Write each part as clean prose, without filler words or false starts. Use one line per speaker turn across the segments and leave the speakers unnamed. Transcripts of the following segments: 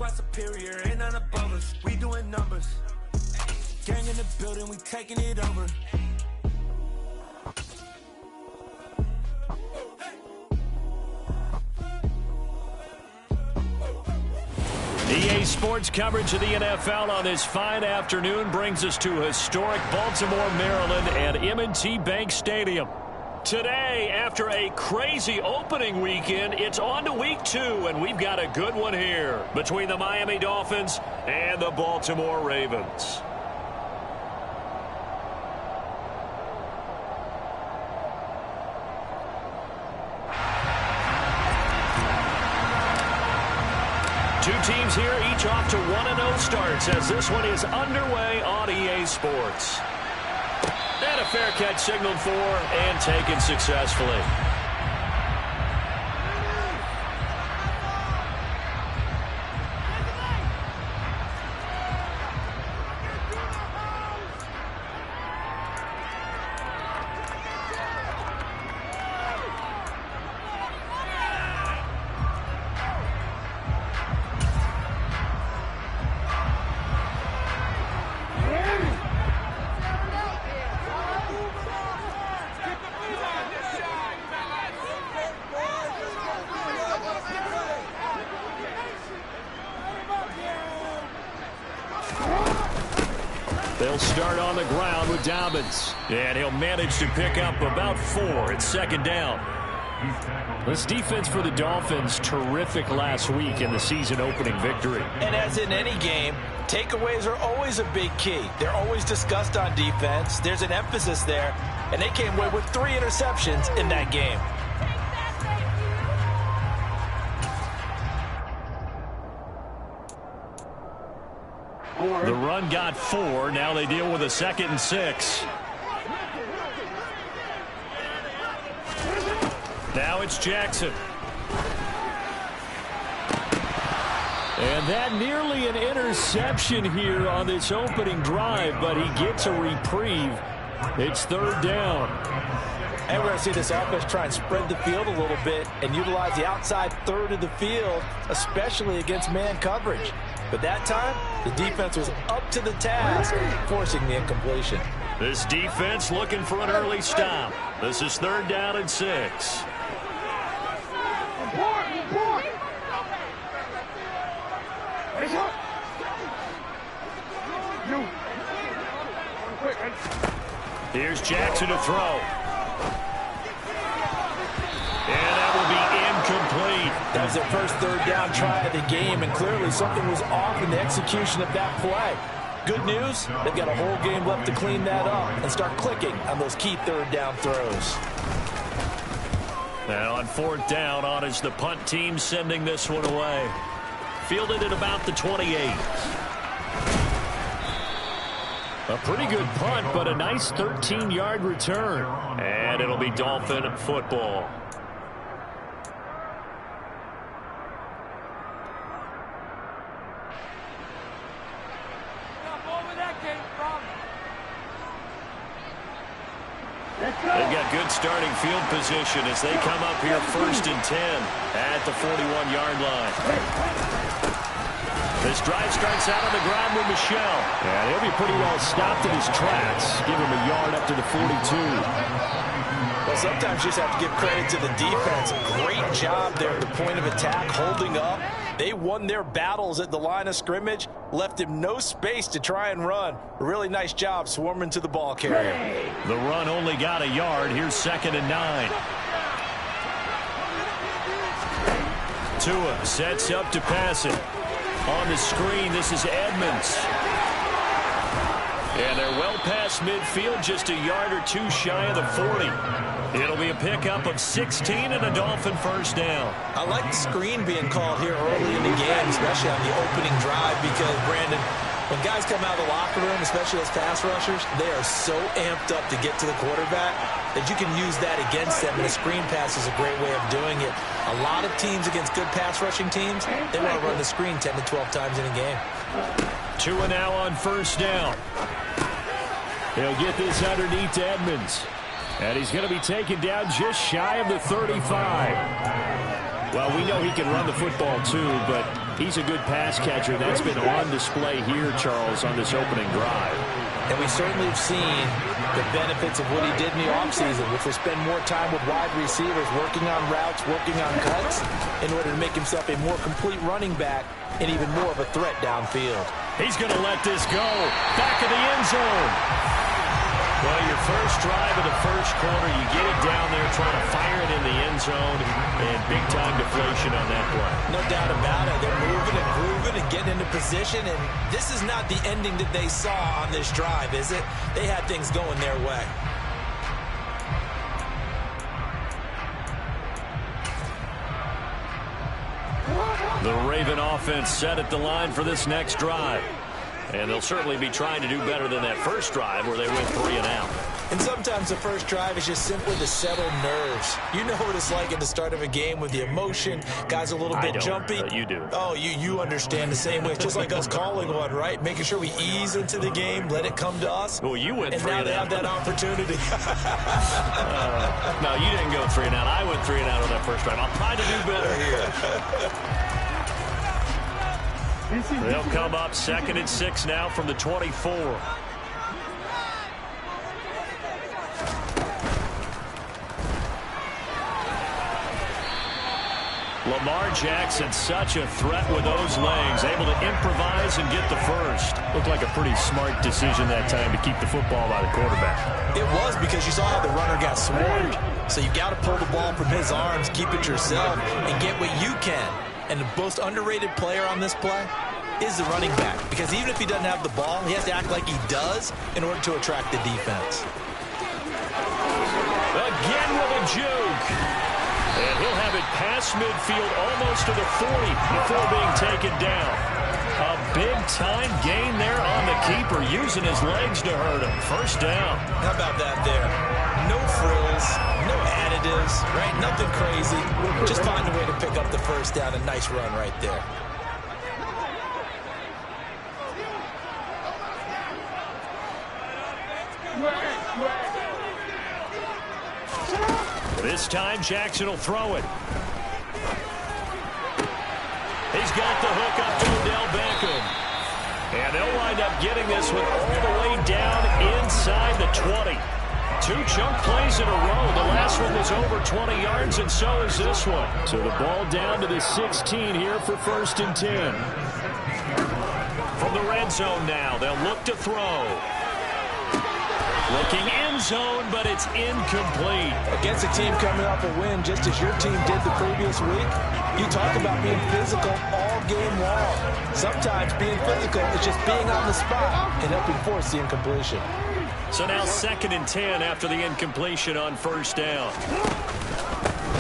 squad superior, ain't none above us. We doing numbers. Gang in the building, we taking it over.
EA Sports coverage of the NFL on this fine afternoon brings us to historic Baltimore, Maryland and M&T Bank Stadium. Today, after a crazy opening weekend, it's on to week 2, and we've got a good one here between the Miami Dolphins and the Baltimore Ravens. Two teams here, each off to 1-0 starts as this one is underway on EA Sports. And a fair catch signaled for and taken successfully. They'll start on the ground with Dobbins. And he'll manage to pick up about 4 at second down. This defense for the Dolphins, terrific last week in the season-opening victory.
And as in any game, takeaways are always a big key. They're always discussed on defense. There's an emphasis there. And they came away with 3 interceptions in that game.
The run got 4. Now they deal with a 2nd and 6. Now it's Jackson. And that nearly an interception here on this opening drive, but he gets a reprieve. It's 3rd down.
And we're going to see this offense try and spread the field a little bit and utilize the outside third of the field, especially against man coverage. But that time, the defense was up to the task, forcing the incompletion.
This defense looking for an early stop. This is 3rd down and 6. Here's Jackson to throw. And that will be incomplete.
That was their first 3rd down try of the game, and clearly something was off in the execution of that play. Good news, they've got a whole game left to clean that up and start clicking on those key 3rd down throws.
Now on 4th down, on is the punt team sending this one away. Fielded at about the 28. A pretty good punt, but a nice 13-yard return. And it'll be Dolphin football. They've got good starting field position as they come up here 1st and 10 at the 41-yard line. This drive starts out on the ground with Michel. And he'll be pretty well stopped in his tracks. Give him a yard up to the 42.
Well, sometimes you just have to give credit to the defense. Great job there at the point of attack, holding up. They won their battles at the line of scrimmage, left him no space to try and run. A really nice job swarming to the ball carrier.
The run only got a yard. Here's 2nd and 9. Tua sets up to pass it. On the screen, this is Edmonds. And they're well past midfield, just a yard or 2 shy of the 40. It'll be a pickup of 16 and a Dolphin 1st down.
I like the screen being called here early in the game, especially on the opening drive, because, Brandon, when guys come out of the locker room, especially as pass rushers, they are so amped up to get to the quarterback that you can use that against them, and a screen pass is a great way of doing it. A lot of teams against good pass rushing teams, they want to run the screen 10 to 12 times in a game.
Tua now on 1st down. He'll get this underneath to Edmonds. And he's going to be taken down just shy of the 35. Well, we know he can run the football too, but he's a good pass catcher. That's been on display here, Charles, on this opening drive.
And we certainly have seen the benefits of what he did in the offseason, which was spend more time with wide receivers, working on routes, working on cuts, in order to make himself a more complete running back and even more of a threat downfield.
He's going to let this go. Back of the end zone. Well, your first drive of the first quarter, you get it down there trying to fire it in the end zone, and big-time deflation on that play.
No doubt about it. They're moving and grooving and getting into position, and this is not the ending that they saw on this drive, is it? They had things going their way.
The Raven offense set at the line for this next drive. And they'll certainly be trying to do better than that first drive where they went 3 and out.
And sometimes the first drive is just simply to settle nerves. You know what it's like at the start of a game with the emotion. Guys a little bit jumpy.
You do.
Oh, you understand the same way. It's just like us calling one, right? Making sure we ease into the game, let it come to us.
Well, you went 3 and out.
And now they have that opportunity.
No, you didn't go 3 and out. I went 3 and out on that first drive. I'll try to do better here. They'll come up 2nd and 6 now from the 24. Lamar Jackson, such a threat with those legs, able to improvise and get the first. Looked like a pretty smart decision that time to keep the football by the quarterback.
It was, because you saw how the runner got swarmed. So you got to pull the ball from his arms, keep it yourself, and get what you can. And the most underrated player on this play is the running back, because even if he doesn't have the ball, he has to act like he does in order to attract the defense.
Again with a juke. And he'll have it past midfield almost to the 40 before being taken down. A big-time gain there on the keeper, using his legs to hurt him. First down.
How about that there? No frills, no additives, right? Nothing crazy. Just find a way to pick up the first down. A nice run right there.
This time, Jackson will throw it. He's got the hook up to Odell Beckham. And they'll wind up getting this one all the way down inside the 20. 2 chunk plays in a row. The last one was over 20 yards, and so is this one. So the ball down to the 16 here for 1st and 10. From the red zone now, they'll look to throw. Looking end zone, but it's incomplete.
Against a team coming off a win, just as your team did the previous week, you talk about being physical all game long. Sometimes being physical is just being on the spot and helping force the incompletion.
So now 2nd and 10 after the incompletion on 1st down.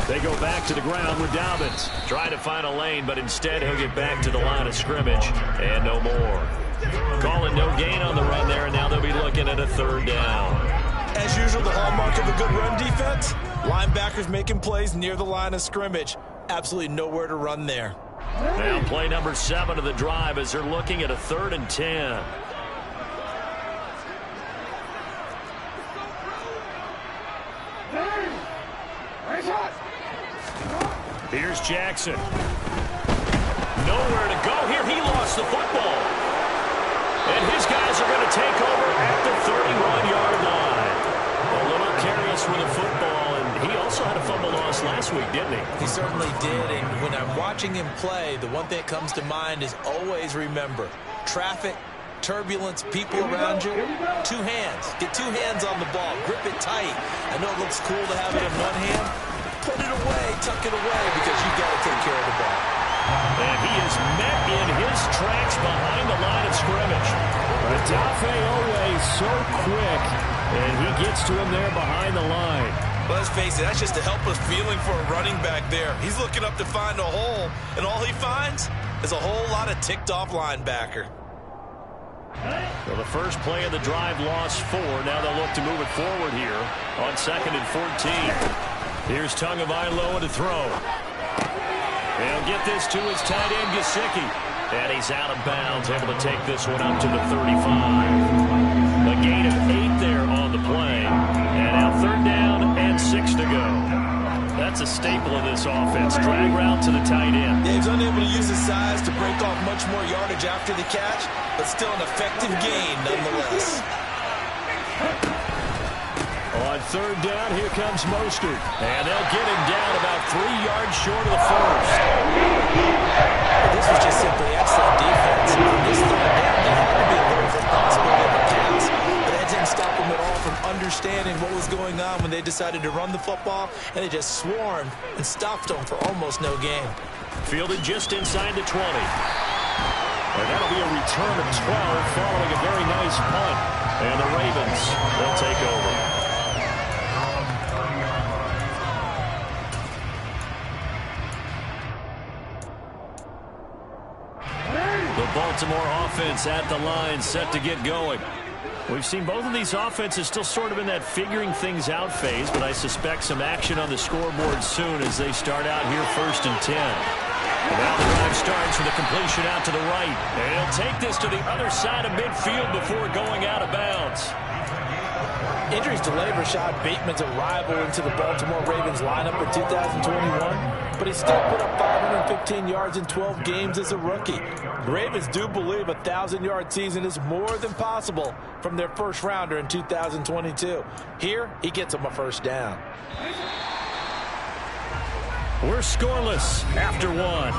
They go back to the ground with Dobbins. Trying to find a lane, but instead he'll get back to the line of scrimmage. And no more. Calling no gain on the run there, and now they'll be looking at a 3rd down.
As usual, the hallmark of a good run defense, linebackers making plays near the line of scrimmage. Absolutely nowhere to run there.
Now play number 7 of the drive as they're looking at a 3rd and 10. Here's Jackson. Nowhere to go here. He lost the football. And his guys are going to take over at the 31-yard line. A little careless with the football, and he also had a fumble loss last week, didn't he?
He certainly did, and when I'm watching him play, the one thing that comes to mind is always remember, traffic, turbulence, people around you, 2 hands. Get 2 hands on the ball. Grip it tight. I know it looks cool to have it in one hand. Put it away, tuck it away, because you've got to take care of the ball.
And he is met in his tracks behind the line of scrimmage. Odafe always so quick, and he gets to him there behind the line.
Well, let's face it, that's just a helpless feeling for a running back there. He's looking up to find a hole, and all he finds is a whole lot of ticked-off linebacker.
Well, the first play of the drive lost 4. Now they'll look to move it forward here on 2nd and 14. Here's Tagovailoa to throw. He'll get this to his tight end, Gesicki. And he's out of bounds, able to take this one up to the 35. A gain of 8 there on the play. And now 3rd down and 6 to go. That's a staple of this offense. Drag route to the tight end.
Yeah, he's unable to use his size to break off much more yardage after the catch, but still an effective gain nonetheless.
On third down, here comes Mostert. And they'll get him down about 3 yards short of the first.
This was just simply excellent defense. On this third down, they had to be a little for the possibility of a pass, but that didn't stop them at all from understanding what was going on when they decided to run the football, and they just swarmed and stopped them for almost no gain.
Fielded just inside the 20. And that'll be a return of 12 following a very nice punt. And the Ravens, they'll take over. The Baltimore offense at the line, set to get going. We've seen both of these offenses still sort of in that figuring things out phase, but I suspect some action on the scoreboard soon as they start out here 1st and 10. And now the drive starts with a completion out to the right. And he'll take this to the other side of midfield before going out of bounds.
Injuries delayed Rashad Bateman's arrival into the Baltimore Ravens lineup in 2021, but he still put up 515 yards in 12 games as a rookie. The Ravens do believe a 1,000-yard season is more than possible from their first rounder in 2022. Here, he gets them a first down.
We're scoreless after 1.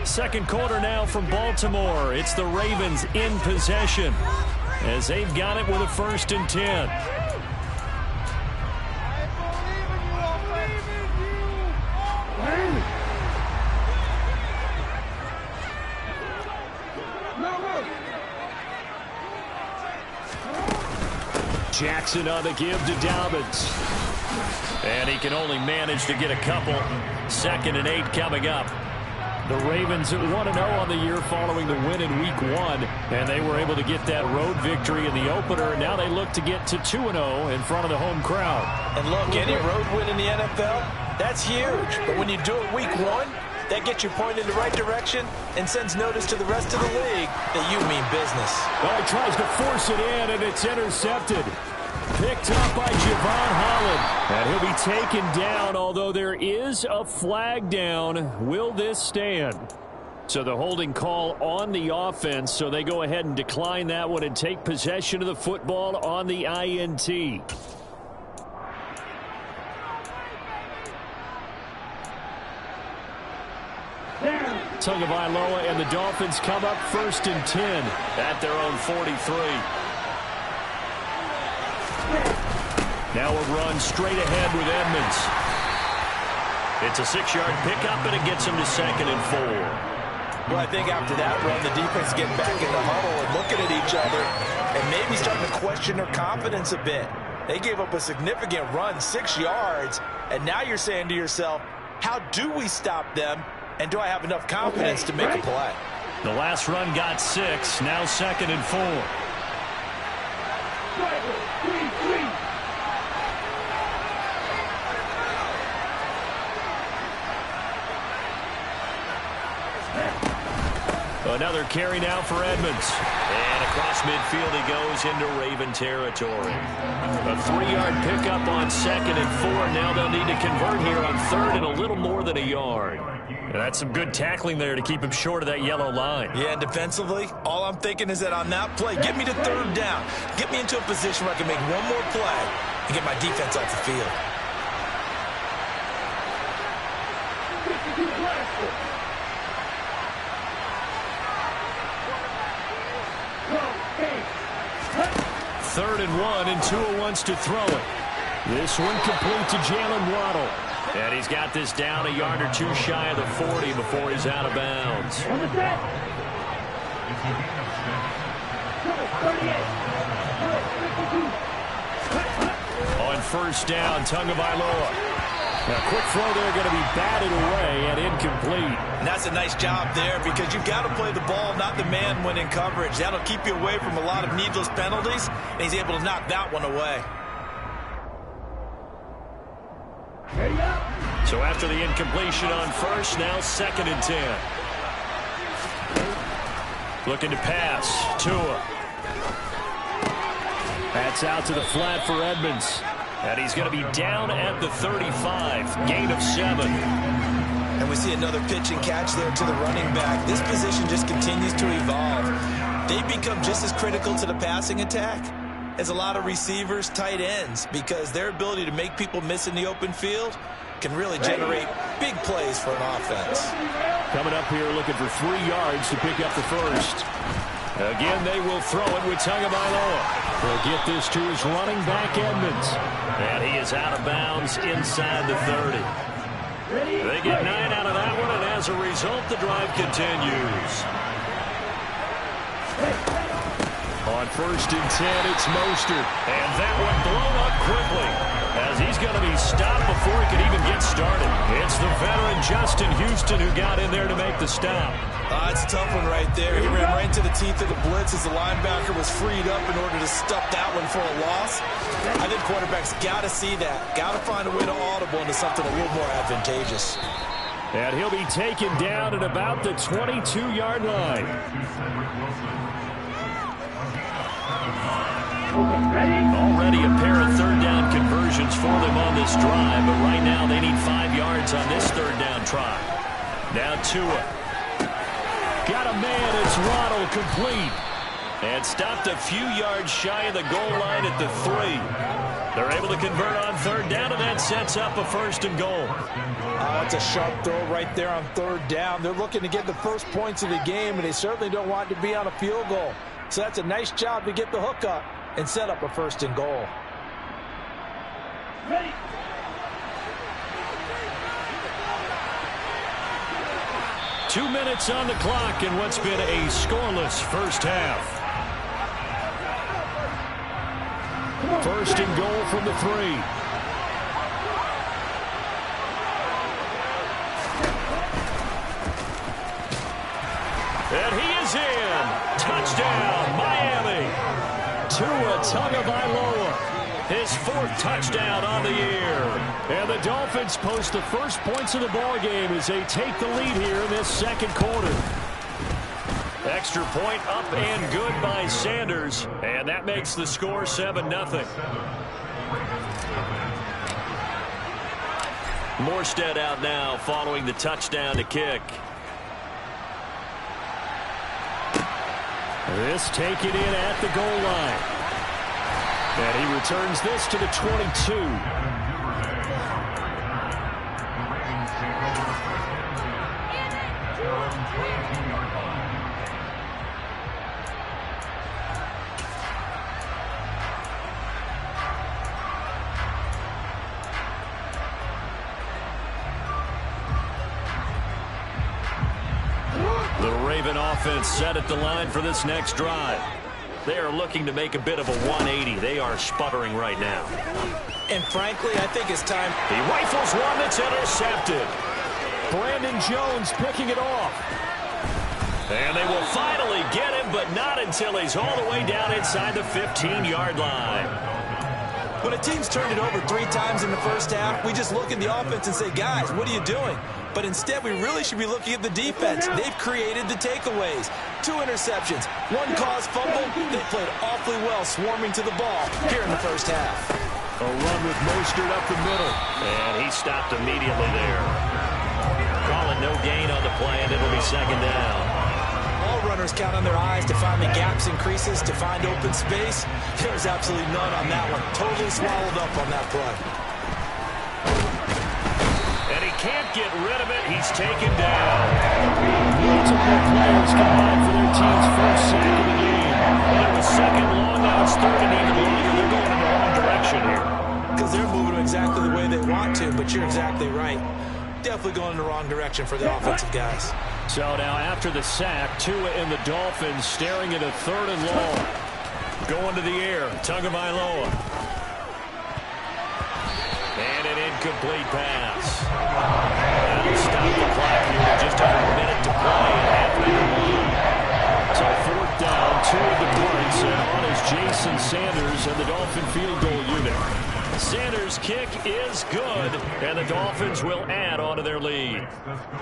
Second quarter now from Baltimore. It's the Ravens in possession as they've got it with a 1st and 10. Jackson on the give to Dobbins. And he can only manage to get a couple. 2nd and 8 coming up. The Ravens at 1-0 on the year following the win in Week 1. And they were able to get that road victory in the opener. And now they look to get to 2-0 in front of the home crowd.
And look, any road win in the NFL, that's huge. But when you do it Week 1, that gets you pointed in the right direction and sends notice to the rest of the league that you mean business.
Well, he tries to force it in, and it's intercepted. Picked up by Javon Holland. And he'll be taken down, although there is a flag down. Will this stand? So the holding call on the offense, so they go ahead and decline that one and take possession of the football on the INT. Tagovailoa and the Dolphins come up 1st and 10 at their own 43. Now a run straight ahead with Edmonds. It's a 6-yard pickup, and it gets him to 2nd and 4.
Well, I think after that run, the defense getting back in the huddle and looking at each other and maybe starting to question their confidence a bit. They gave up a significant run, 6 yards, and now you're saying to yourself, how do we stop them? And do I have enough confidence to make a play?
The last run got 6, now 2nd and 4. Another carry now for Edmonds. And across midfield he goes into Raven territory. A 3-yard pickup on 2nd and 4. Now they'll need to convert here on 3rd and a little more than a yard. And that's some good tackling there to keep him short of that yellow line.
Yeah, and defensively, all I'm thinking is that on that play, get me to 3rd down. Get me into a position where I can make one more play and get my defense off the field.
Third and 1, and Tua wants to throw it. This one complete to Jalen Waddle. And he's got this down a yard or two shy of the 40 before he's out of bounds. On 1st down, Tagovailoa. Now, quick throw there, going to be batted away and incomplete.
And that's a nice job there because you've got to play the ball, not the man when in coverage. That'll keep you away from a lot of needless penalties, and he's able to knock that one away.
So after the incompletion on 1st, now 2nd and 10. Looking to pass. Tua. That's out to the flat for Edmonds. And he's going to be down at the 35. Gain of 7.
And we see another pitch and catch there to the running back. This position just continues to evolve. They become just as critical to the passing attack as a lot of receivers, tight ends, because their ability to make people miss in the open field can really generate big plays for an offense.
Coming up here looking for 3 yards to pick up the first. Again, they will throw it with Tagovailoa. He'll get this to his running back, Edmonds. And he is out of bounds inside the 30. They get 9 out of that one, and as a result, the drive continues. On 1st and 10, it's Mostert. And that one blown up quickly, as he's going to be stopped before he can even get started. It's the veteran Justin Houston who got in there to make the stop.
It's a tough one right there. He ran right into the teeth of the blitz as the linebacker was freed up in order to stuff that one for a loss. I think quarterbacks got to see that. Got to find a way to audible into something a little more advantageous.
And he'll be taken down at about the 22-yard line. Already a pair of 3rd down conversions for them on this drive, but right now they need 5 yards on this 3rd down try. Now Tua. Got a man, it's Waddle, complete. And stopped a few yards shy of the goal line at the 3. They're able to convert on 3rd down, and that sets up a 1st and goal.
That's a sharp throw right there on 3rd down. They're looking to get the first points of the game, and they certainly don't want it to be on a field goal. So that's a nice job to get the hook up and set up a 1st and goal.
Ready.
2 minutes on the clock in what's been a scoreless first half. 1st and goal from the 3. And he is in. Touchdown, Miami. Tua Tagovailoa. His 4th touchdown on the year. And the Dolphins post the first points of the ball game as they take the lead here in this 2nd quarter. Extra point up and good by Sanders. And that makes the score 7-0. Morstead out now following the touchdown to kick. This taken in at the goal line. And he returns this to the 22. The Raven offense set at the line for this next drive. They are looking to make a bit of a 180. They are sputtering right now.
And frankly, I think it's time.
He rifles one that's intercepted. Brandon Jones picking it off. And they will finally get him, but not until he's all the way down inside the 15-yard line.
When a team's turned it over 3 times in the first half, we just look at the offense and say, guys, what are you doing? But instead, we really should be looking at the defense. They've created the takeaways. 2 interceptions, 1 caused fumble. They played awfully well swarming to the ball here in the first half.
A run with Mostert up the middle. And he stopped immediately there. Calling no gain on the play, and it'll be 2nd down.
All runners count on their eyes to find the gaps and creases, to find open space. There's absolutely none on that one. Totally swallowed up on that play.
And he can't get rid of it. He's taken down. Multiple players combined for their team's first sack of the game. Well, it was 2nd long, now it's 3rd and even longer. They're going in the wrong direction here.
Because they're moving exactly the way they want to, but you're exactly right. Definitely going in the wrong direction for the offensive guys.
So now after the sack, Tua and the Dolphins staring at a 3rd and long. Going to the air, Tagovailoa. And an incomplete pass. That'll stop the clock here with just under a minute to play and half-minute one. So 4th down, 2 of the points, and on is Jason Sanders and the Dolphin field goal unit. Sanders' kick is good, and the Dolphins will add on to their lead.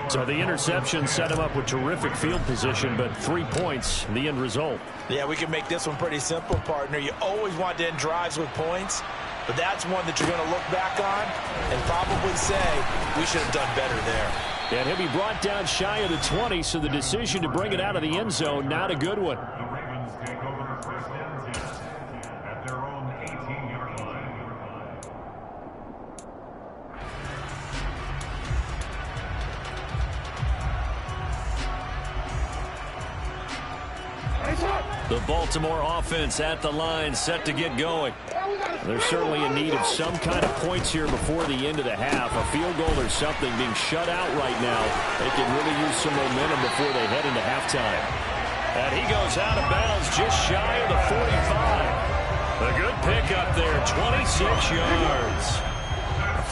So the interception set him up with terrific field position, but 3 points, the end result.
Yeah, we can make this one pretty simple, partner. You always want to end drives with points, but that's one that you're going to look back on and probably say, we should have done better there.
And he'll be brought down shy of the 20, so the decision to bring it out of the end zone, not a good one. The Baltimore offense at the line, set to get going. They're certainly in need of some kind of points here before the end of the half. A field goal or something, being shut out right now. They can really use some momentum before they head into halftime. And he goes out of bounds just shy of the 45. A good pickup there, 26 yards.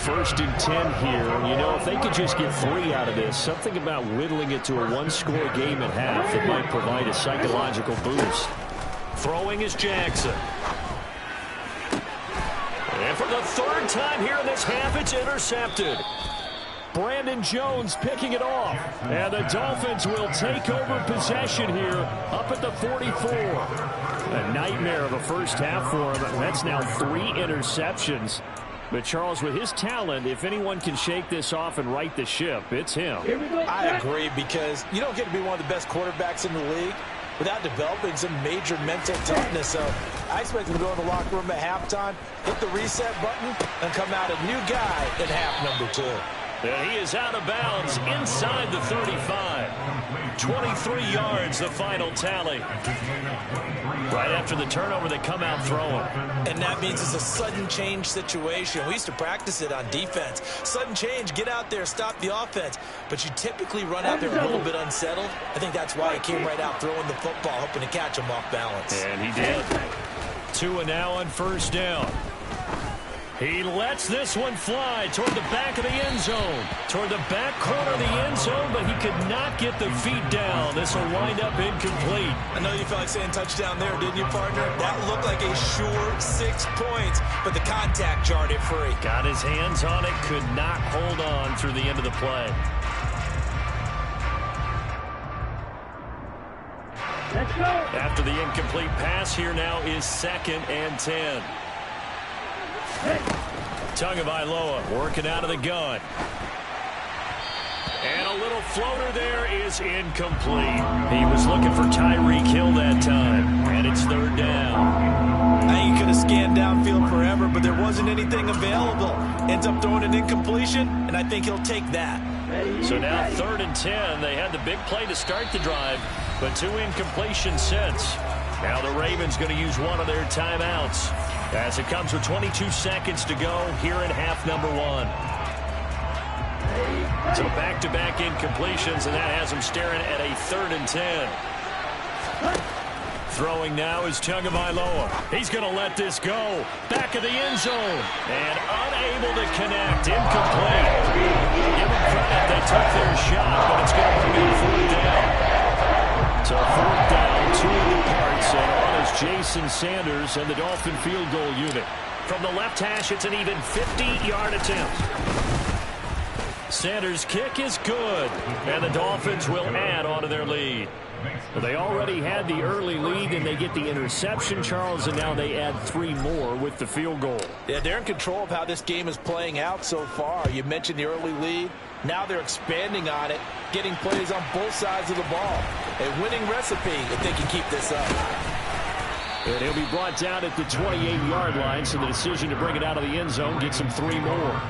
First and 10 here. You know, if they could just get 3 out of this, something about whittling it to a one-score game at half that might provide a psychological boost. Throwing is Jackson. And for the third time here in this half, it's intercepted. Brandon Jones picking it off. And the Dolphins will take over possession here up at the 44. A nightmare of a first half for him. That's now 3 interceptions. But, Charles, with his talent, if anyone can shake this off and right the ship, it's him.
I agree, because you don't get to be one of the best quarterbacks in the league without developing some major mental toughness. So I expect him to go in the locker room at halftime, hit the reset button, and come out a new guy in half number 2.
And he is out of bounds inside the 35. 23 yards, the final tally. Right after the turnover, they come out throwing.
And that means it's a sudden change situation. We used to practice it on defense. Sudden change, get out there, stop the offense. But you typically run out there a little bit unsettled. I think that's why he came right out throwing the football, hoping to catch him off balance.
And he did. 2 now on first down. He lets this one fly toward the back of the end zone. Toward the back corner of the end zone, but he could not get the feet down. This will wind up incomplete.
I know you felt like saying touchdown there, didn't you, partner? That looked like a sure 6 points, but the contact jarred it free.
Got his hands on it, could not hold on through the end of the play.
Let's go.
After the incomplete pass, here now is 2nd and 10. Tagovailoa working out of the gun. And a little floater there is incomplete. He was looking for Tyreek Hill that time. And it's 3rd down.
I think he could have scanned downfield forever, but there wasn't anything available. Ends up throwing an incompletion, and I think he'll take that.
So now 3rd and 10. They had the big play to start the drive, but 2 incompletions since. Now the Ravens going to use one of their timeouts, as it comes with 22 seconds to go here in half number 1. So back-to-back incompletions, and that has them staring at a 3rd and 10. Throwing now is Tagovailoa. He's going to let this go. Back of the end zone. And unable to connect. Incomplete. Give them credit. They took their shot, but it's going to bring in 4th down. So 4th down, 2 of the parts, and on is Jason Sanders and the Dolphin field goal unit. From the left hash, it's an even 50-yard attempt. Sanders' kick is good, and the Dolphins will add on to their lead. Well, they already had the early lead, and they get the interception, Charles, and now they add 3 more with the field goal.
Yeah, they're in control of how this game is playing out so far. You mentioned the early lead. Now they're expanding on it, getting plays on both sides of the ball. A winning recipe if they can keep this up.
And he'll be brought down at the 28-yard line, so the decision to bring it out of the end zone gets him 3 more.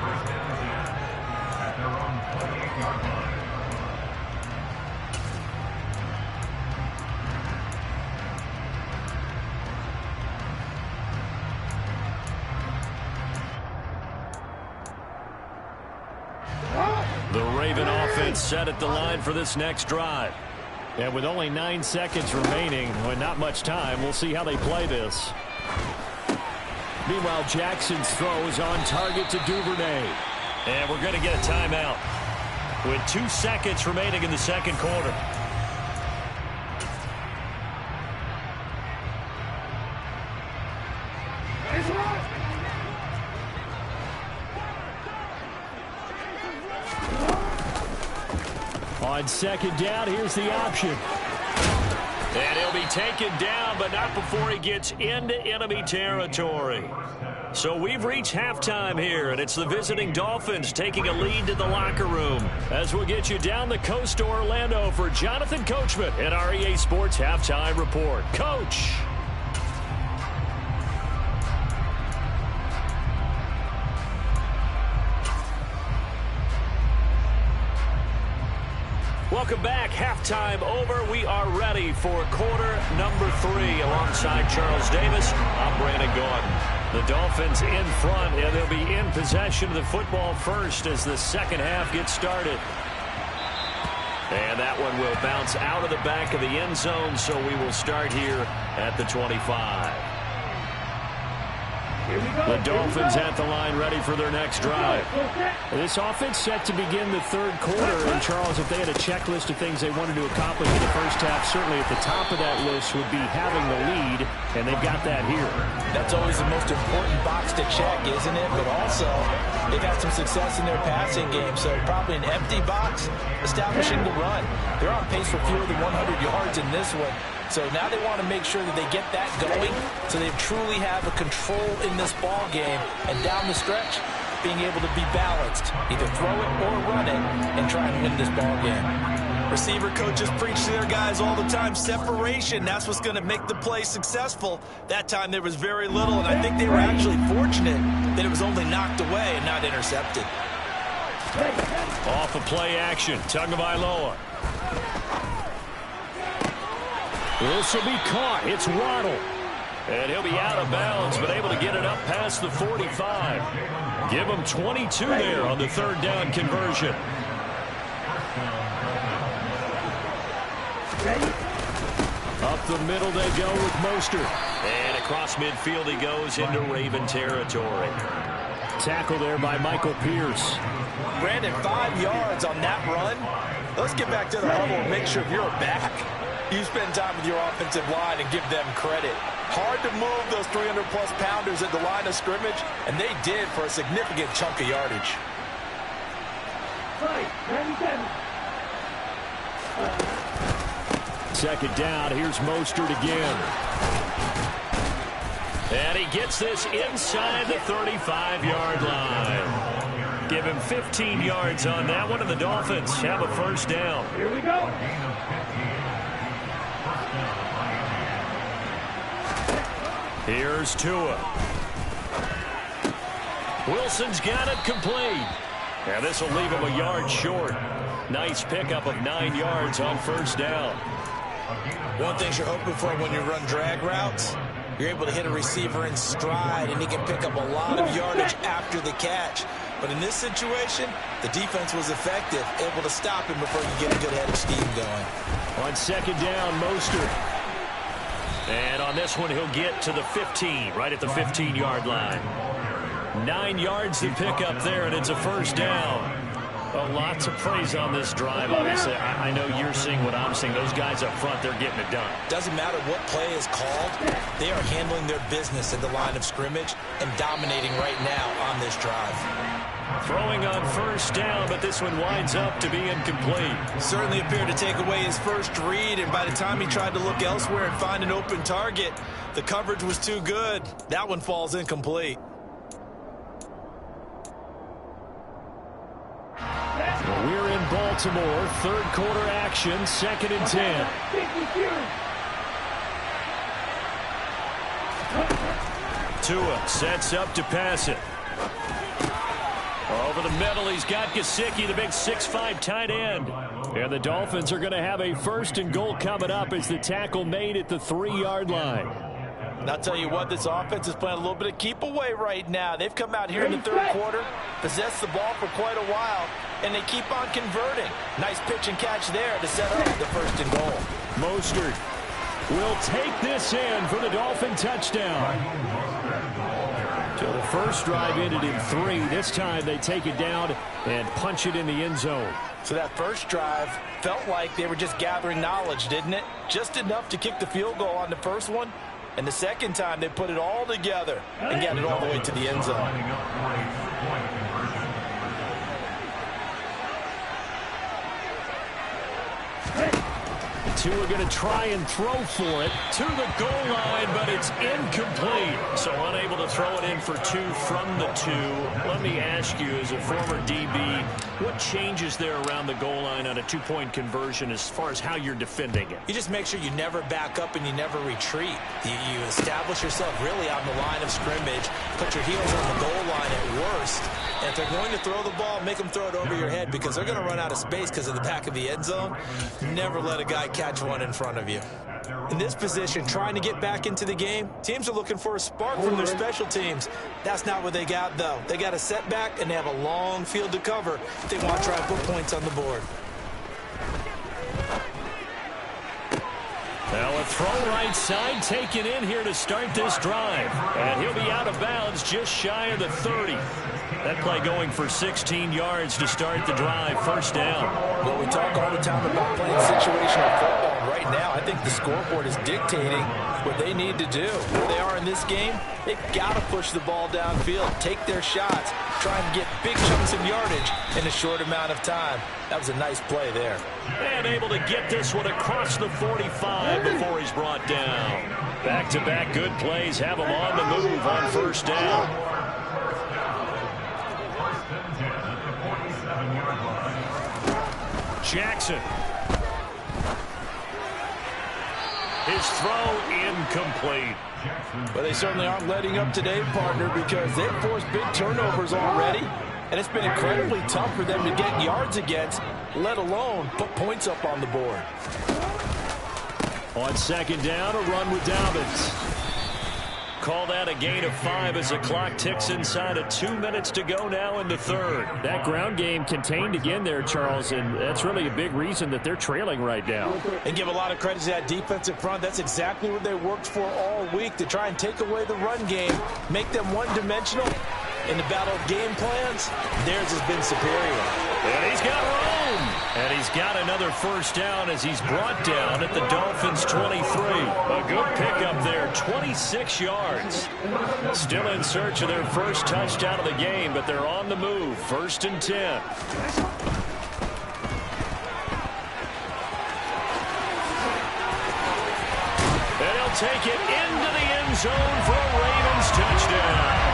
The Raven offense set at the line for this next drive. And with only 9 seconds remaining, and not much time, we'll see how they play this. Meanwhile, Jackson's throw is on target to Duvernay. And we're going to get a timeout with 2 seconds remaining in the second quarter. On second down, here's the option. And he'll be taken down, but not before he gets into enemy territory. So we've reached halftime here, and it's the visiting Dolphins taking a lead to the locker room. As we'll get you down the coast to Orlando for Jonathan Coachman at our EA Sports Halftime Report. Coach. Welcome back. Halftime over. We are ready for quarter number 3 alongside Charles Davis. I'm Brandon Gaudin. The Dolphins in front, and they'll be in possession of the football first as the second half gets started. And that one will bounce out of the back of the end zone, so we will start here at the 25. The Dolphins at the line ready for their next drive. This offense set to begin the third quarter. And, Charles, if they had a checklist of things they wanted to accomplish in the first half, certainly at the top of that list would be having the lead, and they've got that here.
That's always the most important box to check, isn't it? But also, they've had some success in their passing game, so probably an empty box establishing the run. They're on pace for fewer than 100 yards in this one. So now they want to make sure that they get that going so they truly have a control in this ball game. And down the stretch, being able to be balanced. Either throw it or run it and try and win this ball game.
Receiver coaches preach to their guys all the time. Separation, that's what's going to make the play successful. That time there was very little, and I think they were actually fortunate that it was only knocked away and not intercepted.
Off of play action, Tagovailoa. This will be caught. It's Waddle. And he'll be out of bounds, but able to get it up past the 45. Give him 22 there on the third down conversion. Up the middle they go with Mostert. And across midfield he goes into Raven territory. Tackle there by Michael Pierce.
Brandon, 5 yards on that run. Let's get back to the huddle and make sure if you're back, you spend time with your offensive line and give them credit. Hard to move those 300-plus pounders at the line of scrimmage, and they did for a significant chunk of yardage.
Second down, here's Mostert again. And he gets this inside the 35-yard line. Give him 15 yards on that one, and the Dolphins have a first down. Here we go. Here's Tua. Wilson's got it complete. And this will leave him a yard short. Nice pickup of 9 yards on first down.
One thing you're hoping for when you run drag routes, you're able to hit a receiver in stride, and he can pick up a lot of yardage after the catch. But in this situation, the defense was effective, able to stop him before you get a good head of steam going.
On second down, Mostert. And on this one, he'll get to the 15, right at the 15-yard line. 9 yards to pick up there, and it's a first down. Well, lots of praise on this drive, obviously. I know you're seeing what I'm seeing. Those guys up front, they're getting it done.
Doesn't matter what play is called. They are handling their business at the line of scrimmage and dominating right now on this drive.
Throwing on first down, but this one winds up to be incomplete.
Certainly appeared to take away his first read, and by the time he tried to look elsewhere and find an open target, the coverage was too good. That one falls incomplete.
We're in Baltimore. Third quarter action, 2nd and 10. Tua sets up to pass it. Over the middle, he's got Gesicki, the big 6'5" tight end. And the Dolphins are going to have a first and goal coming up as the tackle made at the 3-yard line.
And I'll tell you what, this offense is playing a little bit of keep away right now. They've come out here in the third quarter, possessed the ball for quite a while, and they keep on converting. Nice pitch and catch there to set up the first and goal.
Mostert will take this in for the Dolphin touchdown. So the first drive ended in 3. This time they take it down and punch it in the end zone.
So that first drive felt like they were just gathering knowledge, didn't it? Just enough to kick the field goal on the first one. And the second time they put it all together and got it all the way to the end zone.
Tua going to try and throw for it to the goal line, but it's incomplete. So unable to throw it in for 2 from the 2. Let me ask you, as a former DB, what changes there around the goal line on a 2-point conversion as far as how you're defending it?
You just make sure you never back up and you never retreat. You establish yourself really on the line of scrimmage, put your heels on the goal line at worst, and if they're going to throw the ball, make them throw it over your head because they're going to run out of space because of the back of the end zone. Never let a guy catch one in front of you. In this position, trying to get back into the game, teams are looking for a spark from their special teams. That's not what they got, though. They got a setback, and they have a long field to cover if they want to try and put points on the board.
Now a throw right side taken in here to start this drive. And he'll be out of bounds just shy of the 30. That play going for 16 yards to start the drive. First down.
Well, we talk all the time about playing situational football. Right now, I think the scoreboard is dictating what they need to do. Where they are in this game, they've got to push the ball downfield, take their shots, try and get big chunks of yardage in a short amount of time. That was a nice play there.
And able to get this one across the 45 before he's brought down. Back-to-back good plays have him on the move on first down. Jackson. His throw incomplete.
But they certainly aren't letting up today, partner, because they've forced big turnovers already. And it's been incredibly tough for them to get yards against, let alone put points up on the board.
On second down, a run with Dobbins. Call that a gain of 5 as the clock ticks inside of 2 minutes to go now in the third.
That ground game contained again there, Charles, and that's really a big reason that they're trailing right now.
And give a lot of credit to that defensive front. That's exactly what they worked for all week, to try and take away the run game, make them one-dimensional. In the battle of game plans, theirs has been superior.
And he's got room. And he's got another first down as he's brought down at the Dolphins' 23. A good pickup there, 26 yards. Still in search of their first touchdown of the game, but they're on the move. 1st and 10. And he'll take it into the end zone for a Ravens touchdown.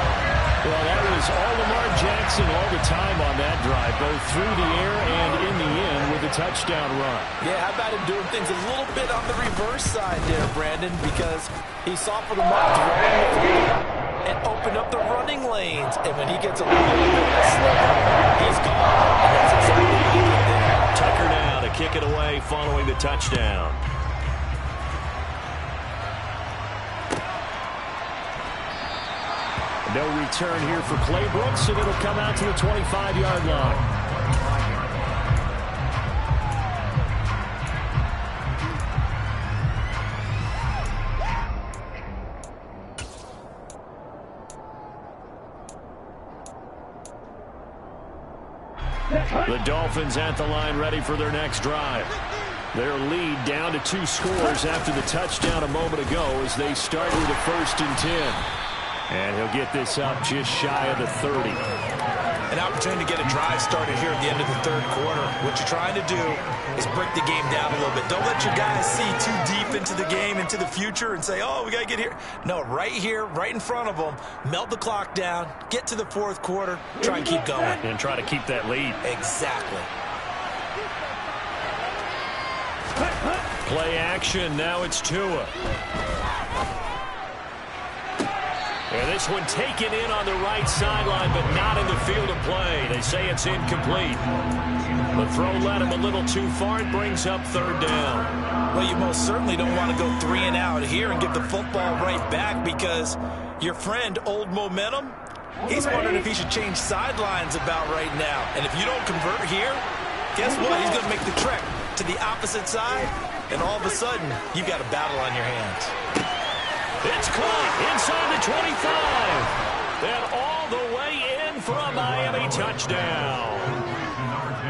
Well, that was all Lamar Jackson all the time on that drive, both through the air and in the end with a touchdown run.
Yeah, how about him doing things a little bit on the reverse side there, Brandon, because he softened them up, throwing the field, and opened up the running lanes. And when he gets a little bit of a slip, he's gone. And that's exactly what he did there.
Tucker now to kick it away following the touchdown. No return here for Clay Brooks, and it'll come out to the 25-yard line. The Dolphins at the line ready for their next drive. Their lead down to 2 scores after the touchdown a moment ago as they start with a 1st and 10. And he'll get this up just shy of the 30.
An opportunity to get a drive started here at the end of the third quarter. What you're trying to do is break the game down a little bit. Don't let your guys see too deep into the game, into the future, and say, oh, we got to get here. No, right here, right in front of them, melt the clock down, get to the 4th quarter, try and keep going.
And try to keep that lead.
Exactly.
Play action, now it's Tua. And this one taken in on the right sideline, but not in the field of play. They say it's incomplete. The throw led him a little too far. It brings up 3rd down.
Well, you most certainly don't want to go 3 and out here and give the football right back, because your friend, Old Momentum, he's wondering if he should change sidelines about right now. And if you don't convert here, guess what? He's going to make the trek to the opposite side, and all of a sudden, you've got a battle on your hands.
It's caught inside the 25. And all the way in for a Miami touchdown.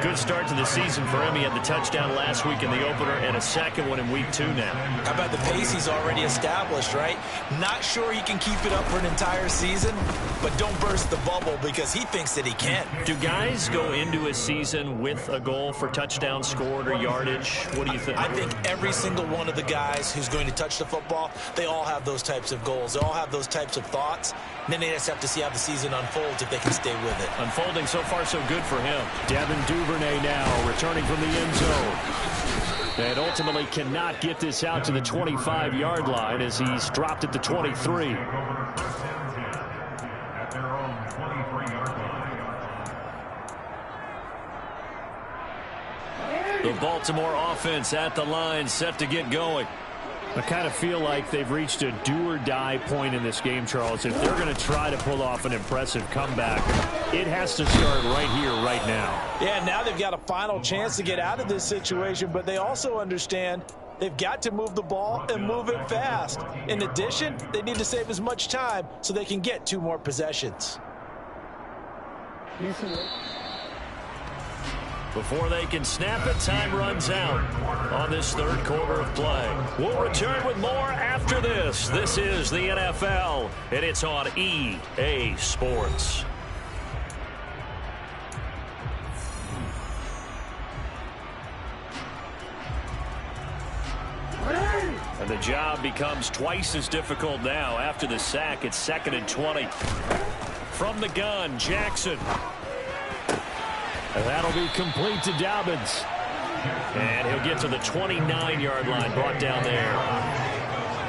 Good start to the season for him. He had the touchdown last week in the opener and a second one in week 2 now.
How about the pace he's already established, right? Not sure he can keep it up for an entire season, but don't burst the bubble because he thinks that he can.
Do guys go into a season with a goal for touchdown scored or yardage? What do you think?
I think every single one of the guys who's going to touch the football, they all have those types of goals. They all have those types of thoughts. And then they just have to see how the season unfolds if they can stay with it.
Unfolding so far so good for him. Devin Duvernay now returning from the end zone. And ultimately cannot get this out to the 25-yard line as he's dropped at the 23. The Baltimore offense at the line, set to get going. I kind of feel like they've reached a do-or-die point in this game, Charles. If they're going to try to pull off an impressive comeback, it has to start right here, right now.
Yeah, now they've got a final chance to get out of this situation, but they also understand they've got to move the ball and move it fast. In addition, they need to save as much time so they can get 2 more possessions.
Before they can snap it, time runs out on this third quarter of play. We'll return with more after this. This is the NFL, and it's on EA Sports. And the job becomes twice as difficult now. After the sack, it's 2nd and 20. From the gun, Jackson. And that'll be complete to Dobbins. And he'll get to the 29-yard line, brought down there.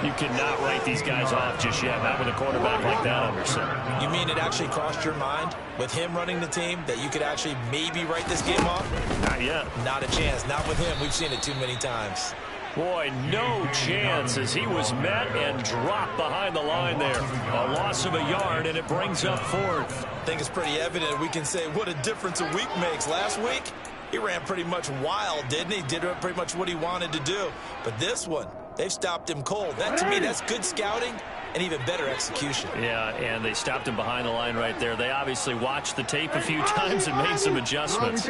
You cannot write these guys off just yet, not with a quarterback like that under center.
You mean it actually crossed your mind with him running the team that you could actually maybe write this game off?
Not yet.
Not a chance. Not with him. We've seen it too many times.
Boy, no chance as he was met and dropped behind the line there. A loss of a yard, and it brings up 4th.
I think it's pretty evident we can say what a difference a week makes. Last week, he ran pretty much wild, didn't he? Did pretty much what he wanted to do. But this one, they've stopped him cold. That, to me, that's good scouting and even better execution.
Yeah, and they stopped him behind the line right there. They obviously watched the tape a few times and made some adjustments.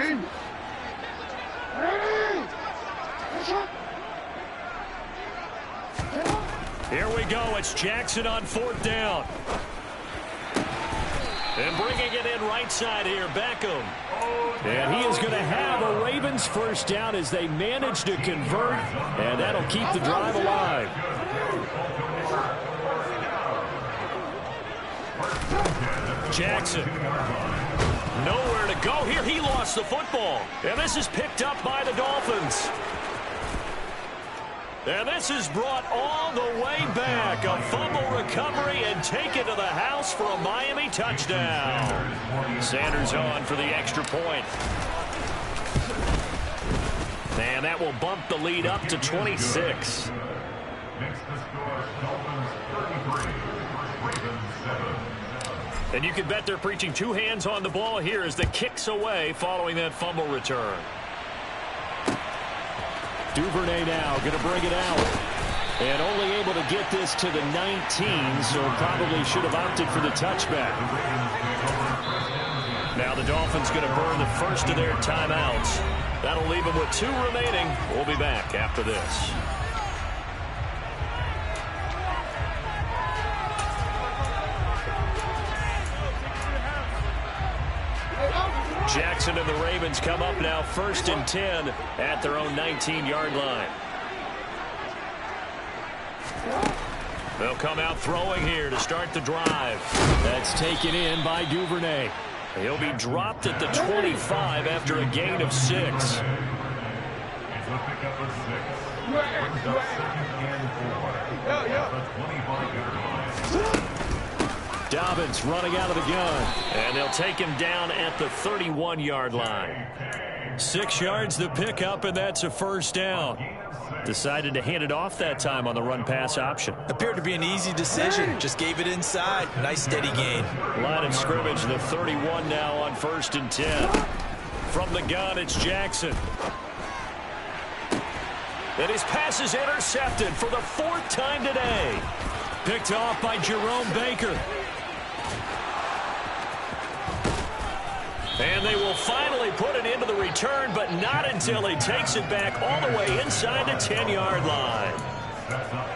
Here we go. It's Jackson on 4th down. And bringing it in right side here, Beckham. And he is going to have a Ravens first down as they manage to convert, and that'll keep the drive alive. Jackson. Nowhere to go here. He lost the football. And this is picked up by the Dolphins. And this is brought all the way back. A fumble recovery and taken to the house for a Miami touchdown. Sanders on for the extra point. And that will bump the lead up to 26. And you can bet they're preaching 2 hands on the ball here as the kick's away following that fumble return. Duvernay now going to bring it out. And only able to get this to the 19, so probably should have opted for the touchback. Now the Dolphins going to burn the first of their timeouts. That'll leave them with 2 remaining. We'll be back after this. Jackson and the Ravens come up now 1st and 10 at their own 19-yard line. They'll come out throwing here to start the drive. That's taken in by Duvernay. He'll be dropped at the 25 after a gain of 6. Dobbins running out of the gun. And they'll take him down at the 31-yard line. 6 yards the pickup, and that's a first down. Decided to hand it off that time on the run-pass option.
Appeared to be an easy decision. Just gave it inside. Nice steady gain.
Line of scrimmage, the 31 now on 1st and 10. From the gun, it's Jackson. And his pass is intercepted for the 4th time today. Picked off by Jerome Baker. And they will finally put it into the return, but not until he takes it back all the way inside the 10-yard line.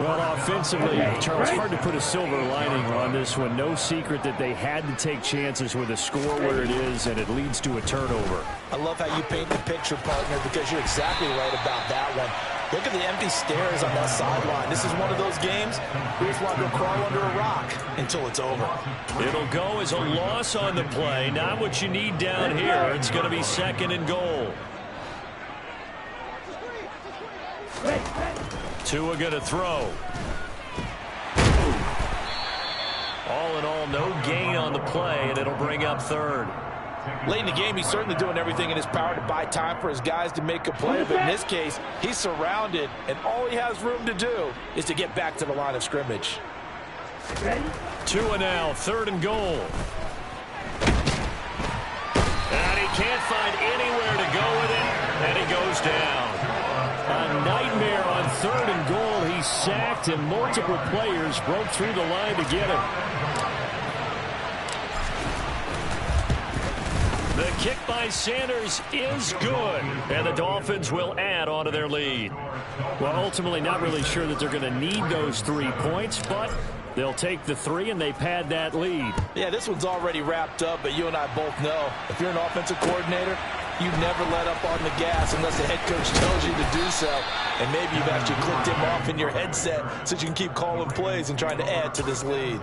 Well, offensively, Charles, hard to put a silver lining on this one. No secret that they had to take chances with a score where it is, and it leads to a turnover.
I love how you paint the picture, partner, because you're exactly right about that one. Look at the empty stares on that sideline. This is one of those games where you just want to go crawl under a rock until it's over.
It'll go as a loss on the play. Not what you need down here. It's going to be 2nd and goal. Tua going to throw. All in all, no gain on the play, and it'll bring up 3rd.
Late in the game, he's certainly doing everything in his power to buy time for his guys to make a play. But in this case, he's surrounded, and all he has room to do is to get back to the line of scrimmage.
Tua now, 3rd and goal. And he can't find anywhere to go with it, and he goes down. A nightmare on 3rd and goal. He's sacked, and multiple players broke through the line to get him. The kick by Sanders is good, and the Dolphins will add on to their lead.
Well, ultimately not really sure that they're going to need those 3 points, but they'll take the 3 and they pad that lead.
Yeah, this one's already wrapped up, but you and I both know if you're an offensive coordinator, you never let up on the gas unless the head coach tells you to do so. And maybe you've actually clicked him off in your headset so you can keep calling plays and trying to add to this lead.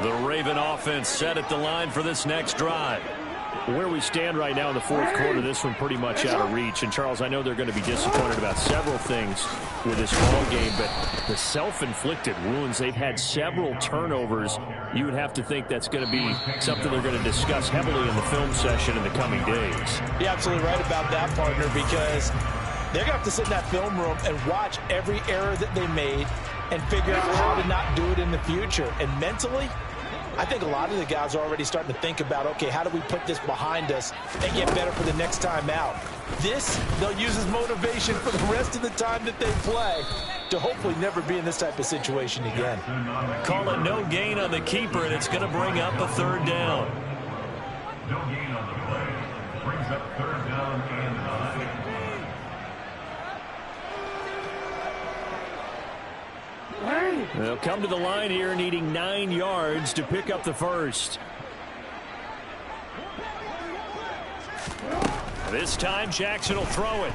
The Raven offense set at the line for this next drive.
Where we stand right now in the 4th quarter, this one pretty much out of reach. And, Charles, I know they're going to be disappointed about several things with this ball game, but the self-inflicted wounds, they've had several turnovers. You would have to think that's going to be something they're going to discuss heavily in the film session in the coming days.
You're absolutely right about that, partner, because they're going to have to sit in that film room and watch every error that they made and figure out how to not do it in the future. And mentally, I think a lot of the guys are already starting to think about, okay, how do we put this behind us and get better for the next time out? This, they'll use as motivation for the rest of the time that they play to hopefully never be in this type of situation again.
Call it no gain on the keeper, and it's going to bring up a 3rd down.
No gain on the play. Brings up 3rd down and 9.
They'll come to the line here needing 9 yards to pick up the 1st.
This time Jackson will throw it.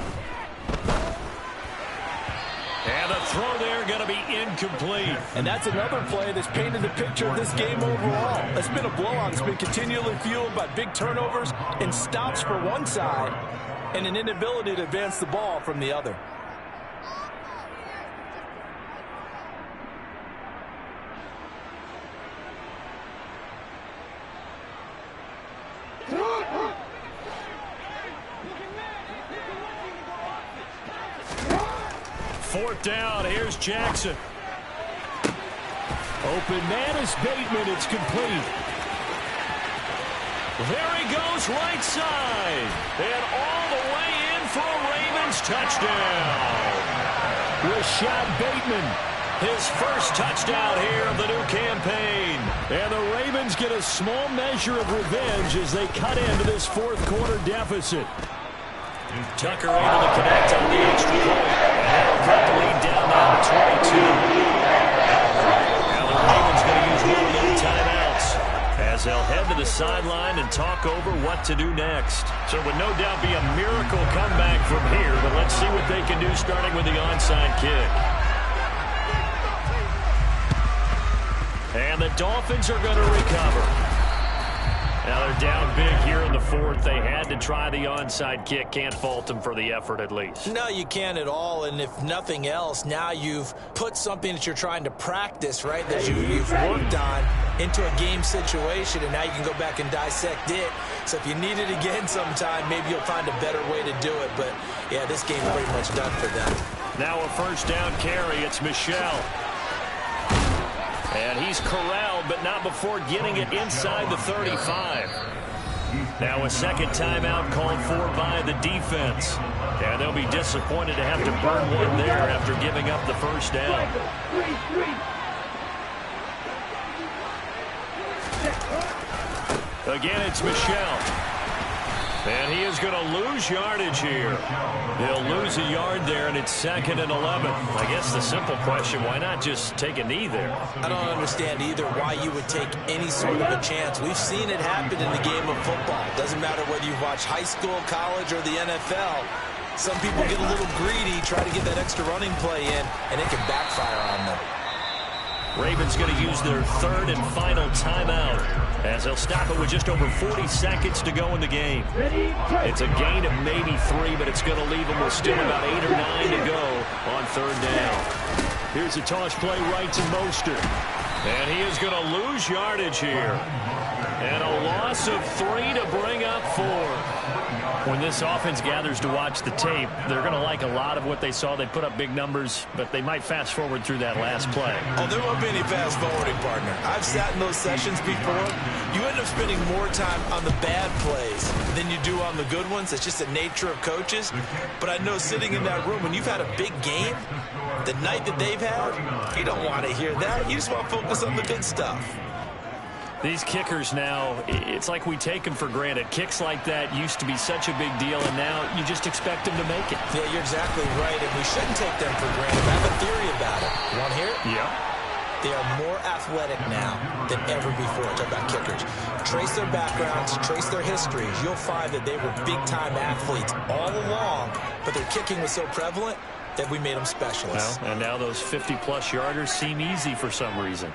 And the throw there going to be incomplete.
And that's another play that's painted the picture of this game overall. It's been a blowout. It's been continually fueled by big turnovers and stops for one side and an inability to advance the ball from the other.
Fourth down, here's Jackson.
Open man is Bateman, it's complete.
There he goes, right side. And all the way in for a Ravens touchdown.
Rashad Bateman.
His first touchdown here of the new campaign.
And the Ravens get a small measure of revenge as they cut into this 4th quarter deficit.
Tucker able to connect on the extra point. And that'll cut the lead down now to 22. Now the Ravens going to use one of their timeouts as they'll head to the sideline and talk over what to do next. So it would no doubt be a miracle comeback from here, but let's see what they can do starting with the onside kick. And the Dolphins are going to recover. Now they're down big here in the 4th. They had to try the onside kick. Can't fault them for the effort at least.
No, you can't at all. And if nothing else, now you've put something that you're trying to practice, right, that you've worked on into a game situation, and now you can go back and dissect it. So if you need it again sometime, maybe you'll find a better way to do it. But, yeah, this game's pretty much done for them.
Now a first down carry. It's Michel. And he's corralled, but not before getting it inside the 35. Now a second timeout called for by the defense. And they'll be disappointed to have to burn one there after giving up the first down. Again, it's Michel. And he is going to lose yardage here. He'll lose a yard there, and it's 2nd and 11. I guess the simple question, why not just take a knee there?
I don't understand either why you would take any sort of a chance. We've seen it happen in the game of football. Doesn't matter whether you watch high school, college, or the NFL. Some people get a little greedy, try to get that extra running play in, and it can backfire on them.
Ravens going to use their 3rd and final timeout as they'll stop it with just over 40 seconds to go in the game. It's a gain of maybe 3, but it's going to leave them with still about 8 or 9 to go on 3rd down. Here's a toss play right to Mostert. And he is going to lose yardage here. And a loss of 3 to bring up 4. When this offense gathers to watch the tape, they're going to like a lot of what they saw. They put up big numbers, but they might fast forward through that last play.
Oh, there won't be any fast forwarding, partner. I've sat in those sessions before. You end up spending more time on the bad plays than you do on the good ones. It's just the nature of coaches. But I know sitting in that room, when you've had a big game, the night that they've had, you don't want to hear that. You just want to focus on the good stuff.
These kickers now, it's like we take them for granted. Kicks like that used to be such a big deal, and now you just expect them to make it.
Yeah, you're exactly right, and we shouldn't take them for granted. I have a theory about it. You want to hear it?
Yeah.
They are more athletic now than ever before. Talk about kickers. Trace their backgrounds, trace their histories. You'll find that they were big-time athletes all along, but their kicking was so prevalent that we made them specialists.
Well, and now those 50-plus yarders seem easy for some reason.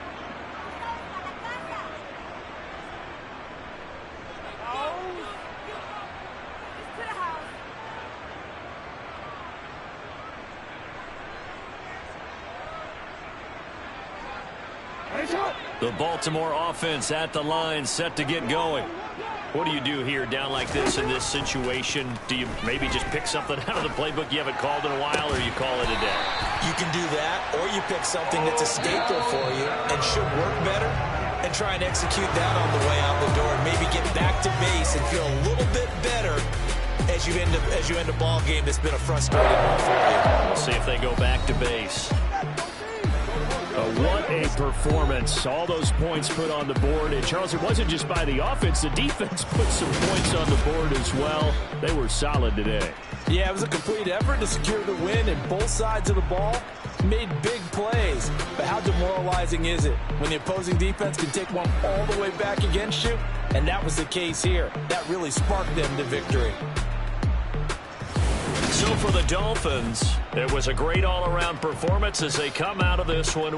The Baltimore offense at the line, set to get going. What do you do here down like this in this situation? Do you maybe just pick something out of the playbook you haven't called in a while, or you call it a day?
You can do that, or you pick something that's a staple for you and should work better and try and execute that on the way out the door and maybe get back to base and feel a little bit better as you end a ball game that's been a frustrating one for you.
We'll see if they go back to base. What a performance. All those points put on the board. And, Charles, it wasn't just by the offense. The defense put some points on the board as well. They were solid today.
Yeah, it was a complete effort to secure the win, and both sides of the ball made big plays. But how demoralizing is it when the opposing defense can take one all the way back against you? And that was the case here. That really sparked them to victory.
So for the Dolphins, it was a great all-around performance as they come out of this one